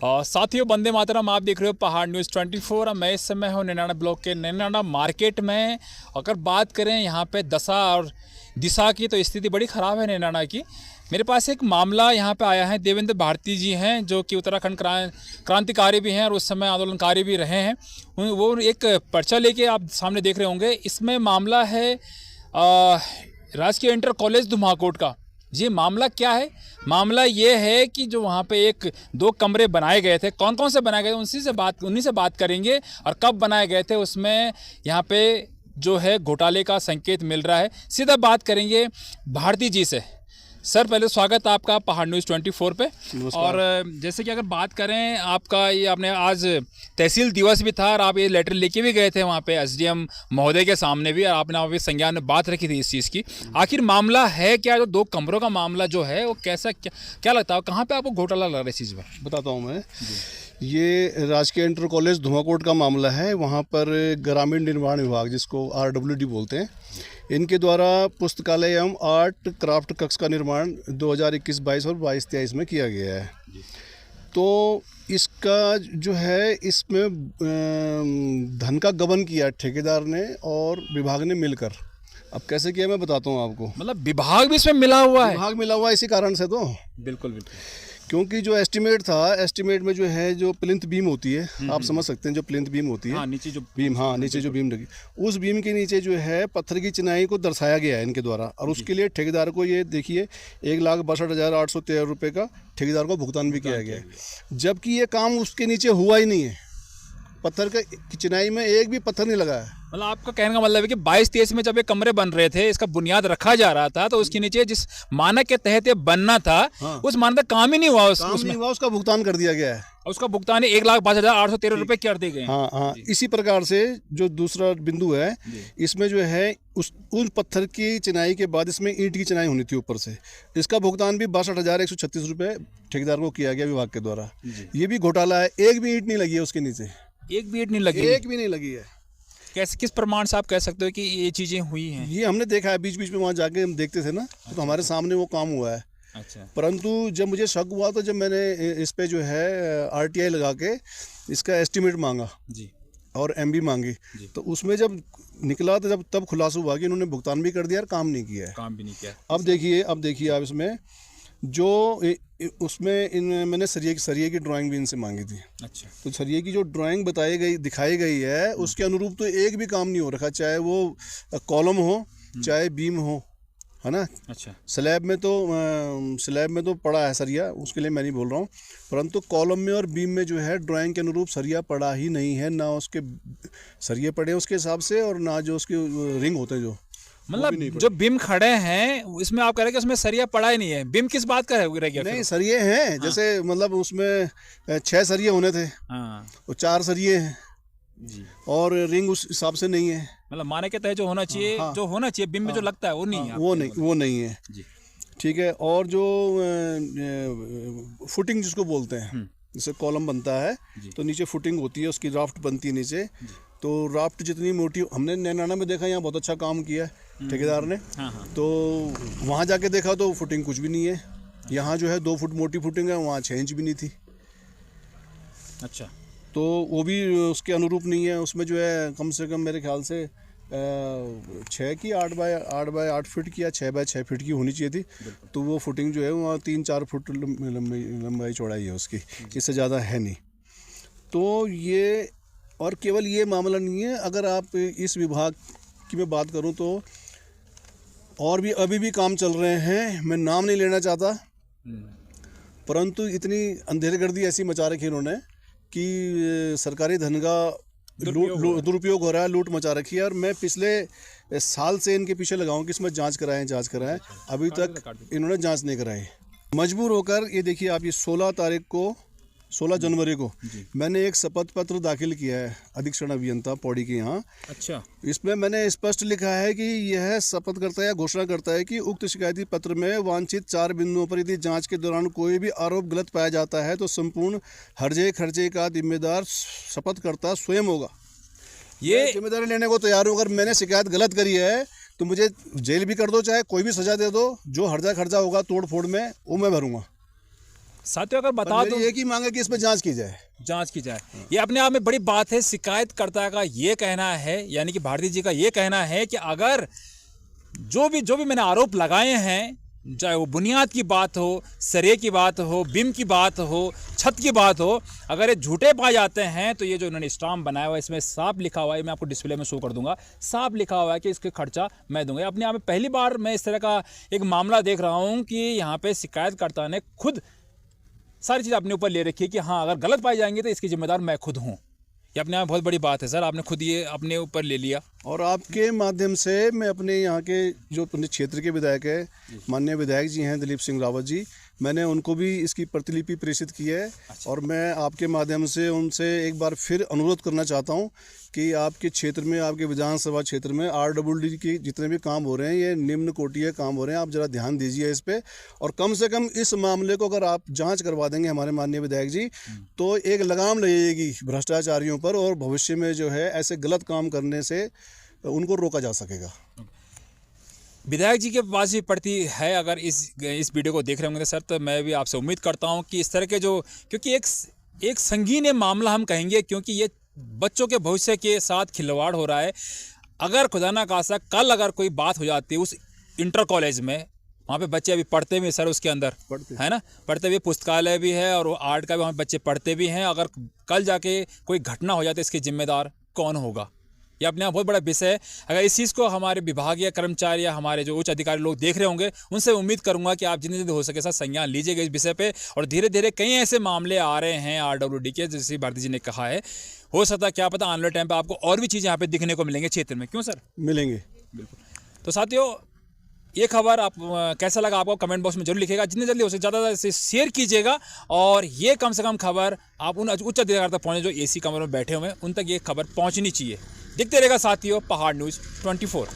साथियों, वंदे मातरम। आप देख रहे हो पहाड़ न्यूज़ 24 और मैं इस समय हूँ नैनाना ब्लॉक के नैनाना मार्केट में। अगर बात करें यहाँ पे दशा और दिशा की तो स्थिति बड़ी ख़राब है नैनाना की। मेरे पास एक मामला यहाँ पे आया है। देवेंद्र भारती जी हैं जो कि उत्तराखंड क्रांतिकारी भी हैं और उस समय आंदोलनकारी भी रहे हैं। वो एक पर्चा लेके आप सामने देख रहे होंगे। इसमें मामला है राजकीय इंटर कॉलेज धुमाकोट का। जी, मामला क्या है? मामला ये है कि जो वहाँ पे एक दो कमरे बनाए गए थे, कौन कौन से बनाए गए उन्हीं से बात करेंगे और कब बनाए गए थे। उसमें यहाँ पे जो है घोटाले का संकेत मिल रहा है। सीधा बात करेंगे भारती जी से। सर, पहले स्वागत आपका पहाड़ न्यूज़ 24 पे। और जैसे कि अगर बात करें आपका, ये आपने आज तहसील दिवस भी था और आप ये लेटर लेके भी गए थे वहाँ पे एसडीएम महोदय के सामने भी, और आपने वहाँ पे संज्ञान में बात रखी थी इस चीज़ की। आखिर मामला है क्या? जो दो कमरों का मामला जो है वो कैसा, क्या लगता है, कहाँ पर आपको घोटाला लग रहा है इस चीज़ पर? बताता हूँ मैं। ये राजकीय इंटर कॉलेज धुमाकोट का मामला है। वहाँ पर ग्रामीण निर्माण विभाग, जिसको RWD बोलते हैं, इनके द्वारा पुस्तकालय एवं आर्ट क्राफ्ट कक्ष का निर्माण 2021-22 और 22-23 में किया गया है। तो इसका जो है, इसमें धन का गबन किया ठेकेदार ने और विभाग ने मिलकर। अब कैसे किया मैं बताता हूँ आपको। मतलब विभाग भी इसमें मिला हुआ है? विभाग मिला हुआ है इसी कारण से तो। बिल्कुल बिल्कुल। क्योंकि जो एस्टीमेट था, एस्टीमेट में जो है, जो प्लिंथ बीम होती है, आप समझ सकते हैं, जो प्लिंथ बीम होती है, नीचे जो बीम, नीचे जो बीम लगी, उस बीम के नीचे जो है पत्थर की चिनाई को दर्शाया गया है इनके द्वारा। और उसके लिए ठेकेदार को, ये देखिए, 1,62,813 रुपये का ठेकेदार को भुगतान भी किया गया है। जबकि ये काम उसके नीचे हुआ ही नहीं है। पत्थर की चिनाई में एक भी पत्थर नहीं लगा है। मतलब आपका कहने का मतलब है कि 22-23 में जब ये कमरे बन रहे थे, इसका बुनियाद रखा जा रहा था, तो उसके नीचे जिस मानक के तहत ये बनना था, उस मानक का काम ही नहीं हुआ। उसका भुगतान कर दिया गया है। उसका भुगतान 1,62,813 रुपये कर दिए गए। हाँ। इसी प्रकार से जो दूसरा बिंदु है, इसमें जो है उन पत्थर की चिनाई के बाद इसमें ईंट की चिनाई होनी थी ऊपर से। इसका भुगतान भी 62,136 रुपये ठेकेदार को किया गया विभाग के द्वारा। ये भी घोटाला है। एक भी ईंट नहीं लगी है उसके नीचे। एक भी ईंट नहीं लगी? एक भी नहीं लगी है। कैसे, किस प्रमाण से आप कह सकते हो कि ये चीजें हुई हैं? ये हमने देखा है, बीच बीच में वहाँ जाके हम देखते थे ना, तो हमारे सामने वो काम हुआ है। अच्छा। परंतु जब मुझे शक हुआ, तो जब मैंने इस पे जो है RTI लगा के इसका एस्टीमेट मांगा जी, और MB मांगी, तो उसमें जब निकला तो तब खुलासा हुआ कि इन्होंने भुगतान भी कर दिया और काम नहीं किया है। काम भी नहीं किया। अब देखिए आप इसमें जो उसमें मैंने सरिये की ड्राइंग भी इनसे मांगी थी। अच्छा। तो सरिये की जो ड्राइंग दिखाई गई है, उसके अनुरूप तो एक भी काम नहीं हो रखा, चाहे वो कॉलम हो चाहे बीम हो, है ना। अच्छा। स्लैब में तो पड़ा है सरिया, उसके लिए मैं नहीं बोल रहा हूँ, परंतु कॉलम में और बीम में जो है ड्राइंग के अनुरूप सरिया पड़ा ही नहीं है। ना उसके सरिये पड़े उसके हिसाब से, और ना जो उसके रिंग होते हैं, जो मतलब जो बीम खड़े हैं, इसमें आप कह रहे हैं कि उसमें सरिया पड़ा ही नहीं है। बीम किस बात का है? नहीं, सरिये हैं। हाँ। जैसे मतलब उसमें 6 सरिये होने थे। हाँ। वो 4 सरिये हैं जी, और रिंग उस हिसाब से नहीं है। मतलब माने के तहत जो होना चाहिए, हाँ। जो होना चाहिए बीम में, जो लगता है वो नहीं है। वो नहीं है जी। ठीक है। और जो फुटिंग जिसको बोलते हैं, जैसे कॉलम बनता है तो नीचे फुटिंग होती है, उसकी राफ्ट बनती है नीचे। तो राफ्ट जितनी मोटी, हमने नैनाना में देखा, यहाँ बहुत अच्छा काम किया है ठेकेदार ने। हाँ। तो वहाँ जाके देखा तो फुटिंग कुछ भी नहीं है। यहाँ जो है 2 फुट मोटी फुटिंग है, वहाँ 6 इंच भी नहीं थी। अच्छा। तो वो भी उसके अनुरूप नहीं है। उसमें जो है कम से कम मेरे ख्याल से 6 की 8 बाय 8 फीट की या 6 बाय 6 फीट की होनी चाहिए थी। तो वो फुटिंग जो है वहाँ 3-4 फुट लंबाई चौड़ाई है उसकी, इससे ज़्यादा है नहीं। तो ये, और केवल ये मामला नहीं है, अगर आप इस विभाग की मैं बात करूं तो और भी अभी भी काम चल रहे हैं। मैं नाम नहीं लेना चाहता, परंतु इतनी अंधेरगर्दी ऐसी मचा रखी इन्होंने कि सरकारी धन का दुरुपयोग हो रहा है, लूट मचा रखी है। और मैं पिछले साल से इनके पीछे लगा हूं कि इसमें जांच कराएं। अभी तक इन्होंने जांच नहीं कराई। मजबूर होकर, ये देखिए आप, ये 16 जनवरी को मैंने एक शपथ पत्र दाखिल किया है अधीक्षण अभियंता पौड़ी के यहाँ। अच्छा। इसमें मैंने स्पष्ट लिखा है कि यह शपथ करता है या घोषणा करता है कि उक्त शिकायती पत्र में वांछित 4 बिंदुओं पर यदि जांच के दौरान कोई भी आरोप गलत पाया जाता है तो संपूर्ण हर्जे खर्चे का जिम्मेदार शपथकर्ता स्वयं होगा। ये जिम्मेदारी लेने को तैयार हूँ। अगर मैंने शिकायत गलत करी है तो मुझे जेल भी कर दो, चाहे कोई भी सजा दे दो। जो हर्जा खर्चा होगा तोड़ फोड़ में, वो मैं भरूंगा। साथियों अगर बता दो, एक ही मांग है कि इस पर जांच की जाए, जांच की जाए। ये अपने आप में बड़ी बात है। शिकायतकर्ता का ये कहना है, यानी कि भारती जी का ये कहना है कि अगर जो भी मैंने आरोप लगाए हैं, चाहे वो बुनियाद की बात हो, सरिये की बात हो, बिम की बात हो, छत की बात हो, अगर ये झूठे पाए जाते हैं तो ये जो इन्होंने स्टाम्प बनाया हुआ है इसमें साफ लिखा हुआ है, मैं आपको डिस्प्ले में शो कर दूंगा, साफ लिखा हुआ है कि इसके खर्चा मैं दूंगा। अपने आप में पहली बार मैं इस तरह का एक मामला देख रहा हूँ कि यहाँ पे शिकायतकर्ता ने खुद सारी चीज़ अपने ऊपर ले रखी है कि हाँ अगर गलत पाई जाएंगे तो इसकी जिम्मेदार मैं खुद हूँ। ये अपने आप बहुत बड़ी बात है सर, आपने खुद ये अपने ऊपर ले लिया। और आपके माध्यम से मैं अपने यहाँ के जो अपने क्षेत्र के विधायक है, माननीय विधायक जी हैं दिलीप सिंह रावत जी, मैंने उनको भी इसकी प्रतिलिपि प्रेषित की है। और मैं आपके माध्यम से उनसे एक बार फिर अनुरोध करना चाहता हूँ कि आपके क्षेत्र में, आपके विधानसभा क्षेत्र में RWD के जितने भी काम हो रहे हैं ये निम्न कोटि के काम हो रहे हैं, आप ज़रा ध्यान दीजिए इस पे। और कम से कम इस मामले को अगर आप जांच करवा देंगे हमारे माननीय विधायक जी, तो एक लगाम लगेगी भ्रष्टाचारियों पर और भविष्य में जो है ऐसे गलत काम करने से उनको रोका जा सकेगा। विधायक जी के पास भी पड़ती है, अगर इस वीडियो को देख रहे होंगे सर, तो मैं भी आपसे उम्मीद करता हूं कि इस तरह के जो, क्योंकि एक संगीन मामला हम कहेंगे, क्योंकि ये बच्चों के भविष्य के साथ खिलवाड़ हो रहा है। अगर खुदा ना खासा कल अगर कोई बात हो जाती है उस इंटर कॉलेज में, वहाँ पे बच्चे अभी पढ़ते भी सर, उसके अंदर है ना, पढ़ते भी, पुस्तकालय भी है और आर्ट का भी वहाँ बच्चे पढ़ते भी हैं। अगर कल जाके कोई घटना हो जाती है इसके जिम्मेदार कौन होगा, ये अपने आप बहुत बड़ा विषय है। अगर इस चीज़ को हमारे विभागीय कर्मचारी या हमारे जो उच्च अधिकारी लोग देख रहे होंगे, उनसे उम्मीद करूंगा कि आप जितनी जल्दी हो सके सर संज्ञान लीजिएगा इस विषय पे। और धीरे धीरे कई ऐसे मामले आ रहे हैं RWD के, जैसे भारती जी ने कहा है, हो सकता है क्या पता आने वाले टाइम पे आपको और भी चीज़ें यहाँ पे दिखने को मिलेंगे क्षेत्र में, क्यों सर? मिलेंगे बिल्कुल। तो साथियों ये खबर आप कैसा लगा आपको कमेंट बॉक्स में जरूर लिखिएगा, जितनी जल्दी हो सके ज़्यादा से शेयर कीजिएगा। और ये कम से कम खबर आप उन उच्च अधिकारी तक पहुँचे जो AC कमरों में बैठे हुए हैं, उन तक ये खबर पहुँचनी चाहिए। देखते रहेगा साथियों पहाड़ न्यूज़ 24।